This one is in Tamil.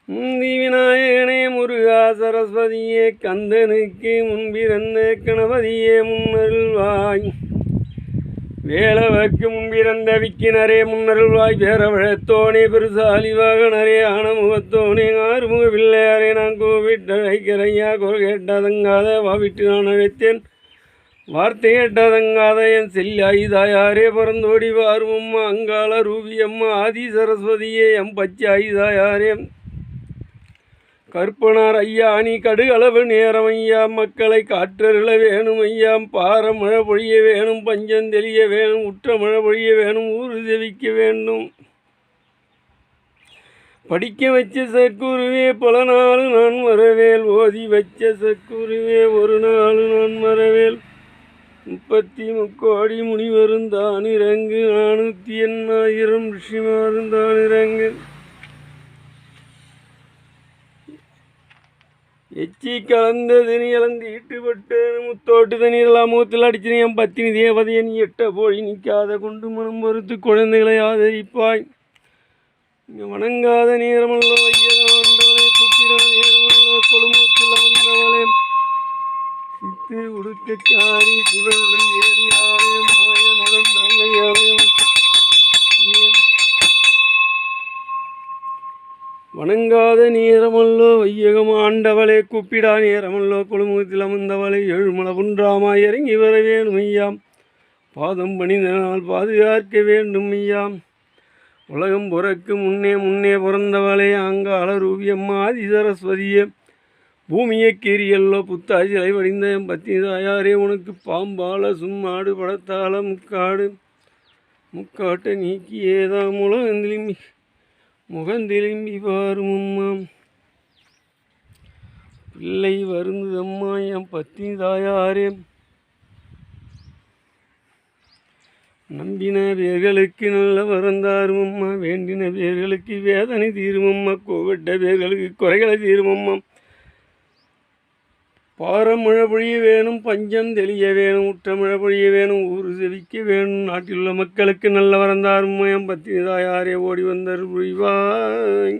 முந்தி விநாயகனே முருகா சரஸ்வதியே கந்தனுக்கு முன்பிறந்த கணபதியே முன்னருள்வாய். வேளவர்க்கு முன்பிறந்த விக்கினரே முன்னருள்வாய். பேரவழத்தோனே பெருசாலி வாகனரே ஆனமுகத்தோனே ஆறுமுக பிள்ளையாரே நான் கோவிட்டழைக்கரையா குரல் கேட்டதங்காத வாவிட்டு நான் அழைத்தேன் வார்த்தை கேட்டதங்காத என் செல்லாயி தாயாரே பரந்தோடி வாருமம்மா அங்காள ரூபியம்மா ஆதி சரஸ்வதியே எம் பச்சாயி தாயாரே கற்பனார் ஐயா நீ கடுகளவு நேரம் ஐயா மக்களை காற்றருள வேணும் ஐயா பார மழை பொழிய வேணும் பஞ்சம் தெளிய வேணும் உற்ற மழை பொழிய வேணும் ஊறு செவிக்க வேண்டும். படிக்க வச்ச சக்குருவே பல நாள் நான் வரவேல் ஓதி வச்ச சக்குருவே ஒரு நாள் நான் வரவேல் 30 முனிவருந்தான் இறங்கு 480 ரிஷிமாருந்தான் இறங்கு எச்சி கலந்த தனி இழந்து ஈட்டுப்பட்டு முத்தோட்டு தண்ணீரெல்லாம் முகத்தில் அடிச்சு என் பத்தினி தேவதையை நீ எட்ட போய் நிற்காத கொண்டு மனம் பொறுத்து குழந்தைகளை ஆதரிப்பாய். இங்கே வணங்காத நேரமல்லோ ஐயகாண்டவளே கூப்பிட நேரமல்லோ கொழுமூத்தில் வந்தவளே சித்து உடுக்கக்காரி சுடருடன் ஏறியாரே மாயனுடன் தங்கையாரையும் வணங்காத நேரமல்லோ வையகம் ஆண்டவளே கூப்பிடா நேரமல்லோ கொழுமுகத்தில் அமர்ந்தவளை எழுமல புன்றாமாய் இறங்கி வர வேணும் ஐயாம் பாதம் பணிந்தனால் பாதுகாக்க வேண்டும் ஐயாம். உலகம் புறக்கு முன்னே பிறந்தவளே அங்காள ரூபியம்மா ஆதி சரஸ்வதியே பூமியை கீரியல்லோ புத்தாய் சிலை வடிந்த என் பத்தி தாயாரே உனக்கு பாம்பால சும்மாடு படத்தால முக்காட்டை நீக்கி ஏதாம் உலகந்திலிம்பி முகந்திலிம்பி பாருமம்மா பிள்ளை வருந்தம்மா என் பத்தி தாயாரே நம்பின பேர்களுக்கு நல்ல வரந்தாருமம்மா வேண்டின பேர்களுக்கு வேதனை தீருமம்மா கோவிட்ட பேர்களுக்கு குறைகளை தீருமம்மா பாரமழை பொழிய வேணும் பஞ்சம் தெளிய வேணும் உற்றமழை பொழிய வேணும் ஊறு செவிக்க வேணும் நாட்டில் உள்ள மக்களுக்கு நல்ல வரந்தாருமயம் பத்தினி தாயாரே ஓடி வந்தார் புரிவாய்.